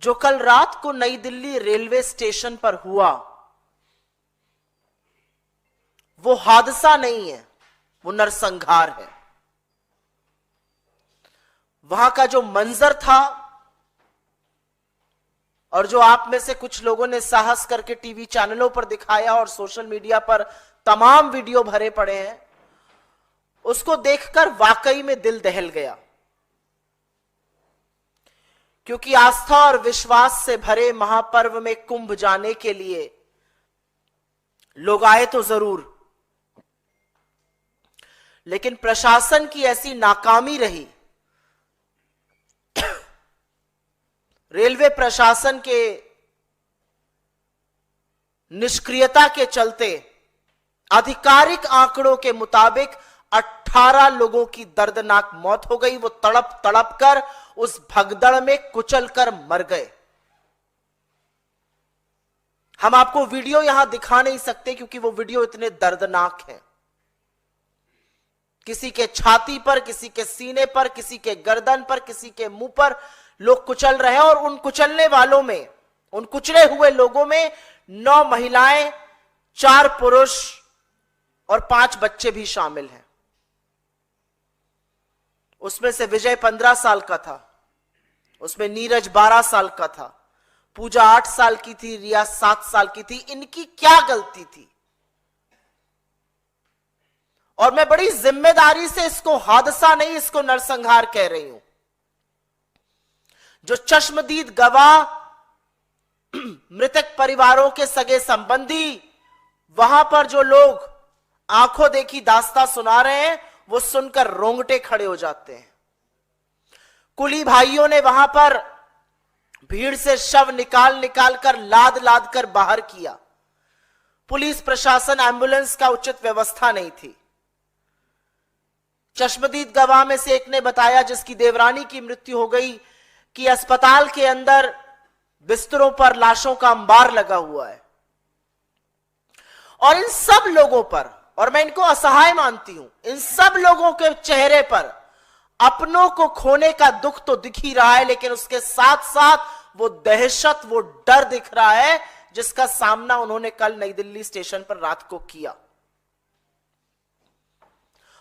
जो कल रात को नई दिल्ली रेलवे स्टेशन पर हुआ वो हादसा नहीं है, वो नरसंहार है। वहां का जो मंजर था और जो आप में से कुछ लोगों ने साहस करके टीवी चैनलों पर दिखाया और सोशल मीडिया पर तमाम वीडियो भरे पड़े हैं, उसको देखकर वाकई में दिल दहल गया। क्योंकि आस्था और विश्वास से भरे महापर्व में कुंभ जाने के लिए लोग आए तो जरूर, लेकिन प्रशासन की ऐसी नाकामी रही, रेलवे प्रशासन के निष्क्रियता के चलते आधिकारिक आंकड़ों के मुताबिक 18 लोगों की दर्दनाक मौत हो गई। वो तड़प तड़प कर उस भगदड़ में कुचल कर मर गए। हम आपको वीडियो यहां दिखा नहीं सकते क्योंकि वो वीडियो इतने दर्दनाक हैं। किसी के छाती पर, किसी के सीने पर, किसी के गर्दन पर, किसी के मुंह पर लोग कुचल रहे हैं। और उन कुचलने वालों में, उन कुचले हुए लोगों में 9 महिलाएं, 4 पुरुष और 5 बच्चे भी शामिल हैं। उसमें से विजय 15 साल का था, उसमें नीरज 12 साल का था, पूजा 8 साल की थी, रिया 7 साल की थी। इनकी क्या गलती थी? और मैं बड़ी जिम्मेदारी से इसको हादसा नहीं, इसको नरसंहार कह रही हूं। जो चश्मदीद गवाह, मृतक परिवारों के सगे संबंधी, वहां पर जो लोग आंखों देखी दास्तां सुना रहे हैं, वो सुनकर रोंगटे खड़े हो जाते हैं। कुली भाइयों ने वहां पर भीड़ से शव निकाल निकाल कर, लाद लाद कर बाहर किया। पुलिस प्रशासन, एम्बुलेंस का उचित व्यवस्था नहीं थी। चश्मदीद गवाह में से एक ने बताया, जिसकी देवरानी की मृत्यु हो गई, कि अस्पताल के अंदर बिस्तरों पर लाशों का अंबार लगा हुआ है। और इन सब लोगों पर, और मैं इनको असहाय मानती हूं, इन सब लोगों के चेहरे पर अपनों को खोने का दुख तो दिख ही रहा है, लेकिन उसके साथ साथ वो दहशत, वो डर दिख रहा है जिसका सामना उन्होंने कल नई दिल्ली स्टेशन पर रात को किया।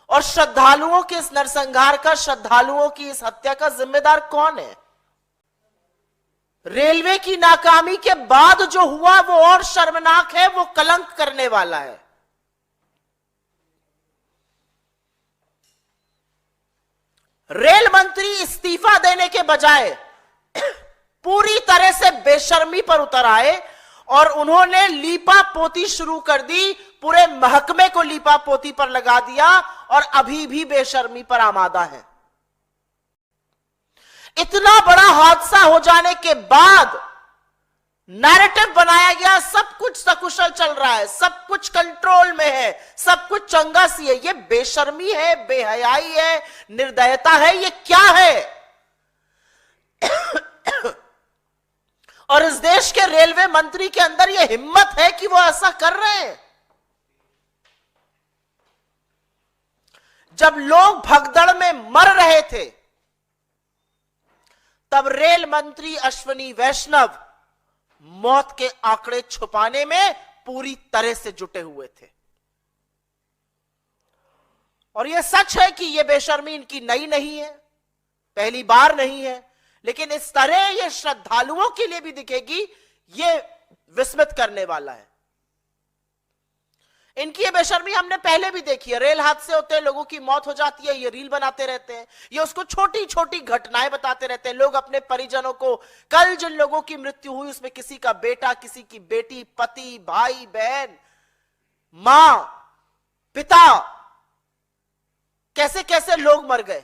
और श्रद्धालुओं के इस नरसंहार का, श्रद्धालुओं की इस हत्या का जिम्मेदार कौन है? रेलवे की नाकामी के बाद जो हुआ वो और शर्मनाक है, वो कलंक करने वाला है। रेल मंत्री इस्तीफा देने के बजाय पूरी तरह से बेशर्मी पर उतर आए और उन्होंने लीपा पोती शुरू कर दी, पूरे महकमे को लीपा पोती पर लगा दिया और अभी भी बेशर्मी पर आमादा है। इतना बड़ा हादसा हो जाने के बाद नैरेटिव बनाया गया, सब कुछ सकुशल चल रहा है, सब कुछ कंट्रोल में है, सब कुछ चंगा सी है। ये बेशर्मी है, बेहयाई है, निर्दयता है, ये क्या है? और इस देश के रेलवे मंत्री के अंदर यह हिम्मत है कि वो ऐसा कर रहे हैं। जब लोग भगदड़ में मर रहे थे, तब रेल मंत्री अश्विनी वैष्णव मौत के आंकड़े छुपाने में पूरी तरह से जुटे हुए थे। और यह सच है कि यह बेशर्मी इनकी नई नहीं है, पहली बार नहीं है, लेकिन इस तरह यह श्रद्धालुओं के लिए भी दिखेगी, यह विस्मित करने वाला है। इनकी ये बेशर्मी हमने पहले भी देखी है। रेल हादसे होते हैं, लोगों की मौत हो जाती है, ये रील बनाते रहते हैं, ये उसको छोटी छोटी घटनाएं बताते रहते हैं। लोग अपने परिजनों को, कल जिन लोगों की मृत्यु हुई उसमें किसी का बेटा, किसी की बेटी, पति, भाई, बहन, मां, पिता, कैसे कैसे लोग मर गए।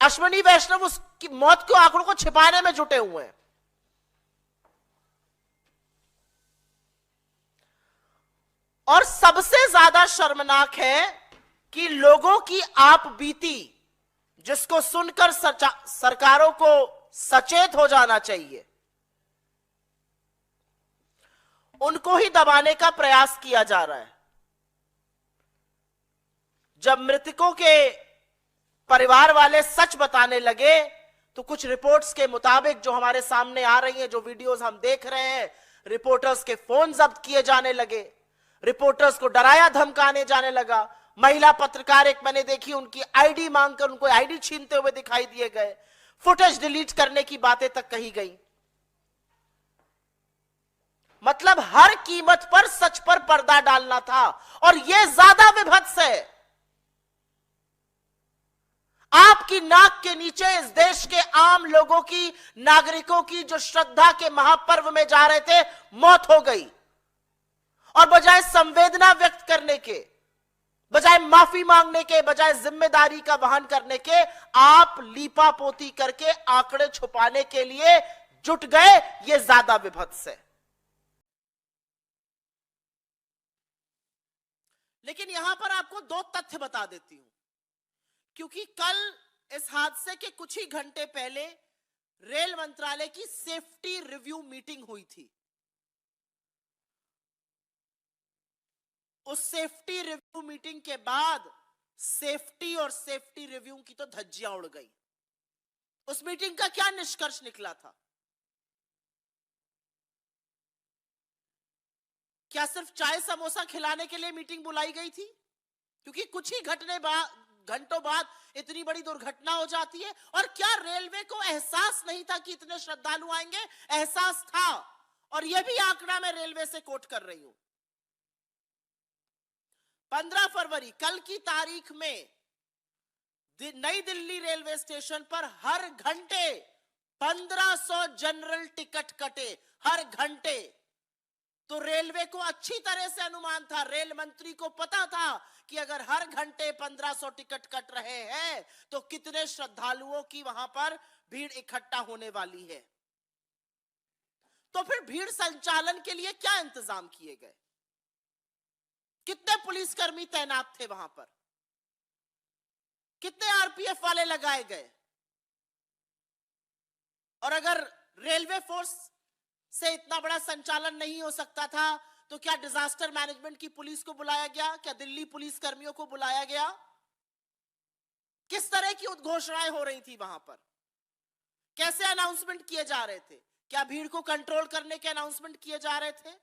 अश्विनी वैष्णव उसकी मौत के आंकड़ों को छिपाने में जुटे हुए हैं। और सबसे ज्यादा शर्मनाक है कि लोगों की आप बीती, जिसको सुनकर सरकारों को सचेत हो जाना चाहिए, उनको ही दबाने का प्रयास किया जा रहा है। जब मृतकों के परिवार वाले सच बताने लगे तो कुछ रिपोर्ट्स के मुताबिक जो हमारे सामने आ रही हैं, जो वीडियोस हम देख रहे हैं, रिपोर्टर्स के फोन जब्त किए जाने लगे, रिपोर्टर्स को डराया धमकाने जाने लगा। महिला पत्रकार एक मैंने देखी, उनकी आईडी मांगकर उनको आईडी छीनते हुए दिखाई दिए गए, फुटेज डिलीट करने की बातें तक कही गई। मतलब हर कीमत पर सच पर पर्दा डालना था, और यह ज्यादा विभत्स है। आपकी नाक के नीचे इस देश के आम लोगों की, नागरिकों की, जो श्रद्धा के महापर्व में जा रहे थे, मौत हो गई। और बजाय संवेदना व्यक्त करने के, बजाय माफी मांगने के, बजाय जिम्मेदारी का वहन करने के, आप लीपापोती करके आंकड़े छुपाने के लिए जुट गए। यह ज्यादा विभत्स है। लेकिन यहां पर आपको दो तथ्य बता देती हूं, क्योंकि कल इस हादसे के कुछ ही घंटे पहले रेल मंत्रालय की सेफ्टी रिव्यू मीटिंग हुई थी। उस सेफ्टी रिव्यू मीटिंग के बाद सेफ्टी और सेफ्टी रिव्यू की तो धज्जियां उड़ गई। उस मीटिंग का क्या निष्कर्ष निकला था? क्या सिर्फ चाय समोसा खिलाने के लिए मीटिंग बुलाई गई थी? क्योंकि कुछ ही घंटों बाद इतनी बड़ी दुर्घटना हो जाती है। और क्या रेलवे को एहसास नहीं था कि इतने श्रद्धालु आएंगे? एहसास था। और यह भी आंकड़ा मैं रेलवे से कोट कर रही हूं। 15 फरवरी कल की तारीख में नई दिल्ली रेलवे स्टेशन पर हर घंटे 1500 जनरल टिकट कटे, हर घंटे। तो रेलवे को अच्छी तरह से अनुमान था, रेल मंत्री को पता था कि अगर हर घंटे 1500 टिकट कट रहे हैं तो कितने श्रद्धालुओं की वहां पर भीड़ इकट्ठा होने वाली है। तो फिर भीड़ संचालन के लिए क्या इंतजाम किए गए? कितने पुलिसकर्मी तैनात थे वहां पर? कितने आरपीएफ वाले लगाए गए? और अगर रेलवे फोर्स से इतना बड़ा संचालन नहीं हो सकता था तो क्या डिजास्टर मैनेजमेंट की पुलिस को बुलाया गया? क्या दिल्ली पुलिस कर्मियों को बुलाया गया? किस तरह की उद्घोषणाएं हो रही थी वहां पर? कैसे अनाउंसमेंट किए जा रहे थे? क्या भीड़ को कंट्रोल करने के अनाउंसमेंट किए जा रहे थे?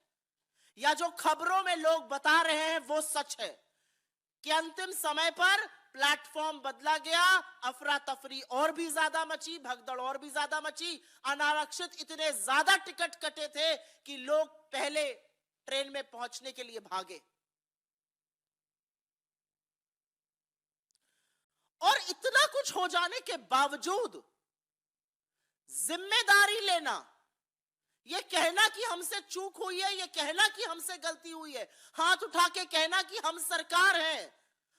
या जो खबरों में लोग बता रहे हैं वो सच है कि अंतिम समय पर प्लेटफॉर्म बदला गया, अफरा तफरी और भी ज्यादा मची, भगदड़ और भी ज्यादा मची, अनारक्षित इतने ज्यादा टिकट कटे थे कि लोग पहले ट्रेन में पहुंचने के लिए भागे। और इतना कुछ हो जाने के बावजूद जिम्मेदारी लेना, यह कहना कि हमसे चूक हुई है, यह कहना कि हमसे गलती हुई है, हाथ उठा के कहना कि हम सरकार हैं,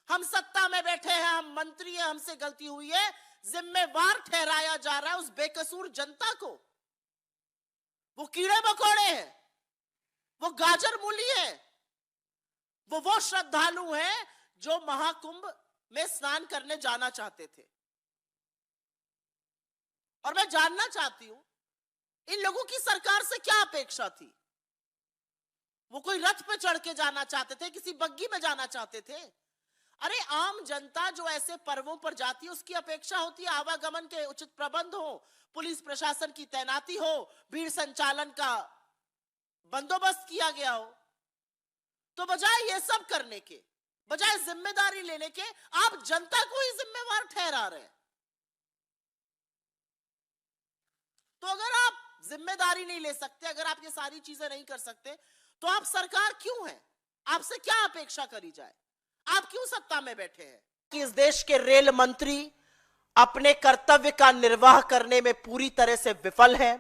हम सत्ता में बैठे हैं, हम मंत्री हैं, हमसे गलती हुई है, जिम्मेवार ठहराया जा रहा है उस बेकसूर जनता को। वो कीड़े मकोड़े हैं, वो गाजर मूली है, वो श्रद्धालु हैं जो महाकुंभ में स्नान करने जाना चाहते थे। और मैं जानना चाहती हूं इन लोगों की सरकार से क्या अपेक्षा थी? वो कोई रथ पे चढ़ के जाना चाहते थे? किसी बग्गी में जाना चाहते थे? अरे आम जनता जो ऐसे पर्वों पर जाती है उसकी अपेक्षा होती है आवागमन के उचित प्रबंध हो, पुलिस प्रशासन की तैनाती हो, भीड़ संचालन का बंदोबस्त किया गया हो। तो बजाय ये सब करने के, बजाय जिम्मेदारी लेने के, आप जनता को ही जिम्मेवार ठहरा रहे हैं। तो अगर आप जिम्मेदारी नहीं ले सकते, अगर आप ये सारी चीजें नहीं कर सकते, तो आप सरकार क्यों है? आपसे क्या अपेक्षा करी जाए? आप क्यों सत्ता में बैठे हैं? कि इस देश के रेल मंत्री अपने कर्तव्य का निर्वाह करने में पूरी तरह से विफल हैं।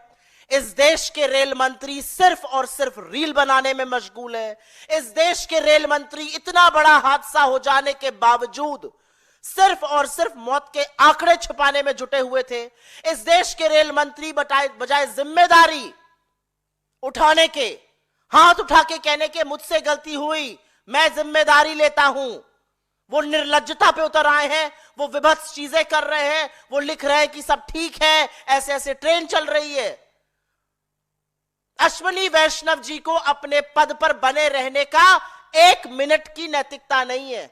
इस देश के रेल मंत्री सिर्फ और सिर्फ रील बनाने में मशगूल है। इस देश के रेल मंत्री इतना बड़ा हादसा हो जाने के बावजूद सिर्फ और सिर्फ मौत के आंकड़े छुपाने में जुटे हुए थे। इस देश के रेल मंत्री बजाय जिम्मेदारी उठाने के, हाथ उठा के कहने के मुझसे गलती हुई, मैं जिम्मेदारी लेता हूं, वो निर्लज्जता पे उतर आए हैं, वो विभत्स चीजें कर रहे हैं, वो लिख रहे हैं कि सब ठीक है, ऐसे ऐसे ट्रेन चल रही है। अश्विनी वैष्णव जी को अपने पद पर बने रहने का 1 मिनट की नैतिकता नहीं है।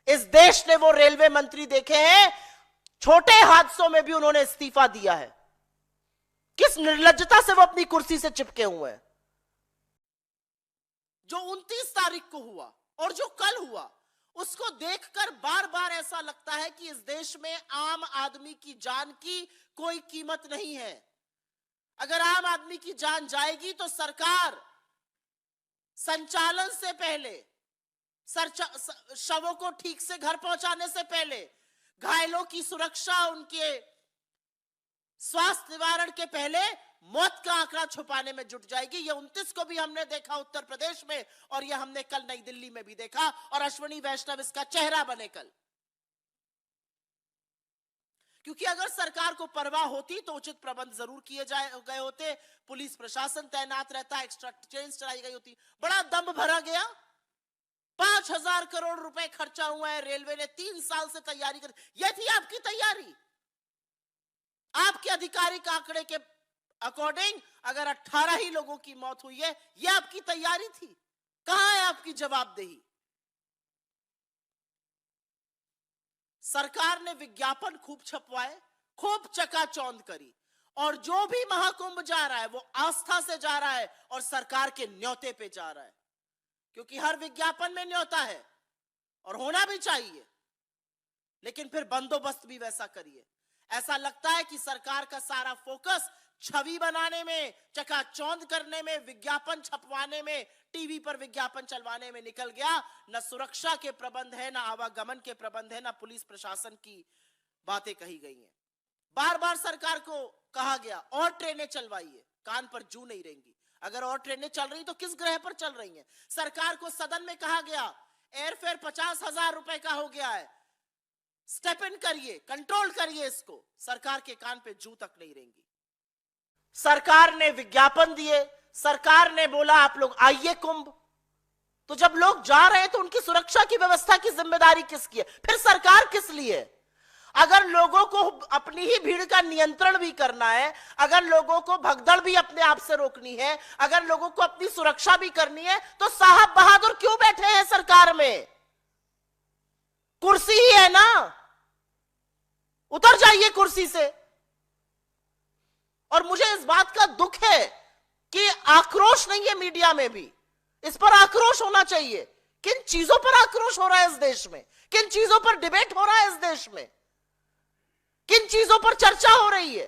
इस देश ने वो रेलवे मंत्री देखे हैं छोटे हादसों में भी उन्होंने इस्तीफा दिया है। किस निर्लज्जता से वो अपनी कुर्सी से चिपके हुए हैं। जो 29 तारीख को हुआ और जो कल हुआ, उसको देखकर बार बार ऐसा लगता है कि इस देश में आम आदमी की जान की कोई कीमत नहीं है। अगर आम आदमी की जान जाएगी तो सरकार संचालन से पहले, शवों को ठीक से घर पहुंचाने से पहले, घायलों की सुरक्षा, उनके स्वास्थ्य निवारण के पहले मौत का आंकड़ा छुपाने में जुट जाएगी। ये 29 को भी हमने देखा उत्तर प्रदेश में, और ये हमने कल नई दिल्ली में भी देखा, और अश्विनी वैष्णव इसका चेहरा बने कल। क्योंकि अगर सरकार को परवाह होती तो उचित प्रबंध जरूर किए गए होते, पुलिस प्रशासन तैनात रहता, एक्स्ट्रा ट्रेन चलाई गई होती। बड़ा दम भरा गया। 5,000 करोड़ रुपए खर्चा हुआ है, रेलवे ने 3 साल से तैयारी कर। यह थी आपकी तैयारी। आपके आधिकारिक आंकड़े के अकॉर्डिंग अगर 18 ही लोगों की मौत हुई है, यह आपकी तैयारी थी। कहां है आपकी जवाबदेही? सरकार ने विज्ञापन खूब छपवाए, खूब चकाचौंध करी, और जो भी महाकुंभ जा रहा है वो आस्था से जा रहा है और सरकार के न्योते पे जा रहा है। क्योंकि हर विज्ञापन में न्योता है और होना भी चाहिए, लेकिन फिर बंदोबस्त भी वैसा करिए। ऐसा लगता है कि सरकार का सारा फोकस छवि बनाने में, चकाचौंध करने में, विज्ञापन छपवाने में, टीवी पर विज्ञापन चलवाने में निकल गया। न सुरक्षा के प्रबंध है, न आवागमन के प्रबंध है, न पुलिस प्रशासन की बातें कही गई हैं। बार बार सरकार को कहा गया और ट्रेनें चलवाइए, कान पर जू नहीं रहेंगी। अगर और ट्रेनें चल रही तो किस ग्रह पर चल रही हैं? सरकार को सदन में कहा गया एयरफेयर 50,000 रुपए का हो गया है, स्टेप इन करिए, कंट्रोल करिए इसको। सरकार के कान पे जू तक नहीं रहेंगी। सरकार ने विज्ञापन दिए, सरकार ने बोला आप लोग आइए कुंभ। तो जब लोग जा रहे हैं तो उनकी सुरक्षा की व्यवस्था की जिम्मेदारी किसकी है? फिर सरकार किस लिए? अगर लोगों को अपनी ही भीड़ का नियंत्रण भी करना है, अगर लोगों को भगदड़ भी अपने आप से रोकनी है, अगर लोगों को अपनी सुरक्षा भी करनी है, तो साहब बहादुर क्यों बैठे हैं सरकार में? कुर्सी ही है ना, उतर जाइए कुर्सी से। और मुझे इस बात का दुख है कि आक्रोश नहीं है मीडिया में भी। इस पर आक्रोश होना चाहिए। किन चीजों पर आक्रोश हो रहा है इस देश में? किन चीजों पर डिबेट हो रहा है इस देश में? किन चीजों पर चर्चा हो रही है?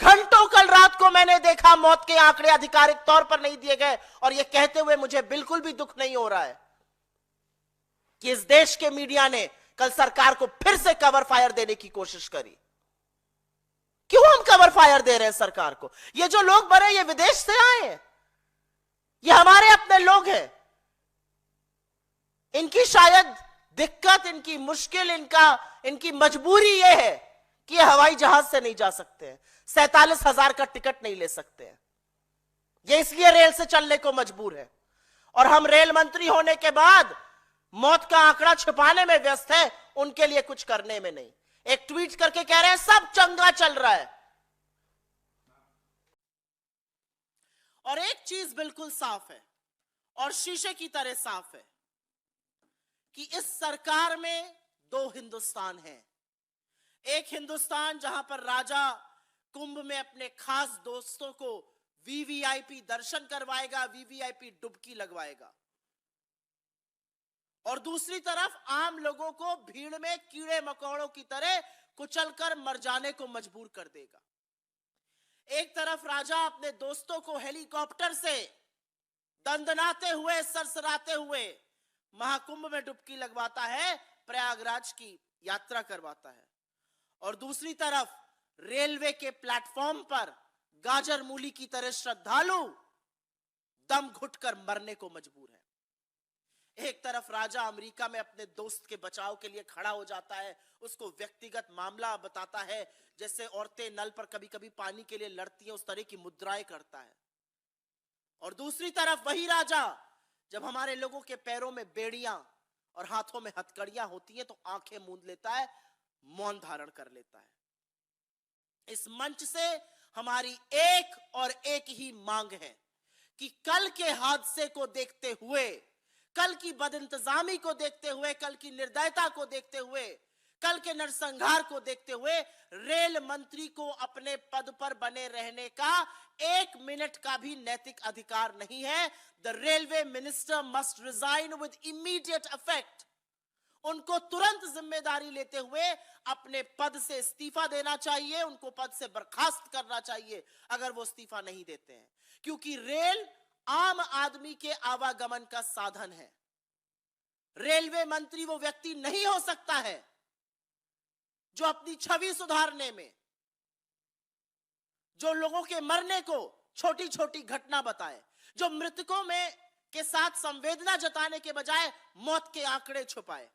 घंटों कल रात को मैंने देखा मौत के आंकड़े आधिकारिक तौर पर नहीं दिए गए, और यह कहते हुए मुझे बिल्कुल भी दुख नहीं हो रहा है कि इस देश के मीडिया ने कल सरकार को फिर से कवर फायर देने की कोशिश करी। क्यों हम कवर फायर दे रहे हैं सरकार को? ये जो लोग मरे ये विदेश से आए हैं, ये हमारे अपने लोग हैं। इनकी शायद दिक्कत, इनकी मुश्किल, इनकी मजबूरी यह है कि ये हवाई जहाज से नहीं जा सकते हैं, 47,000 का टिकट नहीं ले सकते हैं, ये इसलिए रेल से चलने को मजबूर है। और हम रेल मंत्री होने के बाद मौत का आंकड़ा छिपाने में व्यस्त है, उनके लिए कुछ करने में नहीं। एक ट्वीट करके कह रहे हैं सब चंगा चल रहा है। और एक चीज बिल्कुल साफ है और शीशे की तरह साफ है कि इस सरकार में 2 हिंदुस्तान हैं। एक हिंदुस्तान जहां पर राजा कुंभ में अपने खास दोस्तों को वीवीआईपी दर्शन करवाएगा, वीवीआईपी डुबकी लगवाएगा, और दूसरी तरफ आम लोगों को भीड़ में कीड़े मकोड़ों की तरह कुचलकर मर जाने को मजबूर कर देगा। एक तरफ राजा अपने दोस्तों को हेलीकॉप्टर से दंदनाते हुए, सरसराते हुए महाकुंभ में डुबकी लगवाता है, प्रयागराज की यात्रा करवाता है, और दूसरी तरफ रेलवे के प्लेटफॉर्म पर गाजर मूली की तरह श्रद्धालु दम घुटकर मरने को मजबूर है। एक तरफ राजा अमेरिका में अपने दोस्त के बचाव के लिए खड़ा हो जाता है, उसको व्यक्तिगत मामला बताता है, जैसे औरतें नल पर कभी कभी पानी के लिए लड़ती हैं, उस तरह की मुद्राएं करता है। और दूसरी तरफ वही राजा जब हमारे लोगों के पैरों में बेड़ियां और हाथों में हथकड़ियां होती हैं तो आंखें मूंद लेता है, मौन धारण कर लेता है। इस मंच से हमारी एक और एक ही मांग है कि कल के हादसे को देखते हुए, कल की बदइंतजामी को देखते हुए, कल की निर्दयता को देखते हुए, कल के नरसंहार को देखते हुए रेल मंत्री को अपने पद पर बने रहने का 1 मिनट का भी नैतिक अधिकार नहीं है। The railway minister must resign with immediate effect. उनको तुरंत जिम्मेदारी लेते हुए अपने पद से इस्तीफा देना चाहिए, उनको पद से बर्खास्त करना चाहिए अगर वो इस्तीफा नहीं देते हैं, क्योंकि रेल आम आदमी के आवागमन का साधन है। रेलवे मंत्री वो व्यक्ति नहीं हो सकता है जो अपनी छवि सुधारने में, जो लोगों के मरने को छोटी छोटी घटना बताए, जो मृतकों में के साथ संवेदना जताने के बजाय मौत के आंकड़े छुपाए।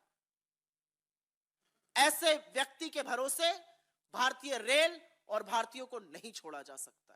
ऐसे व्यक्ति के भरोसे भारतीय रेल और भारतीयों को नहीं छोड़ा जा सकता।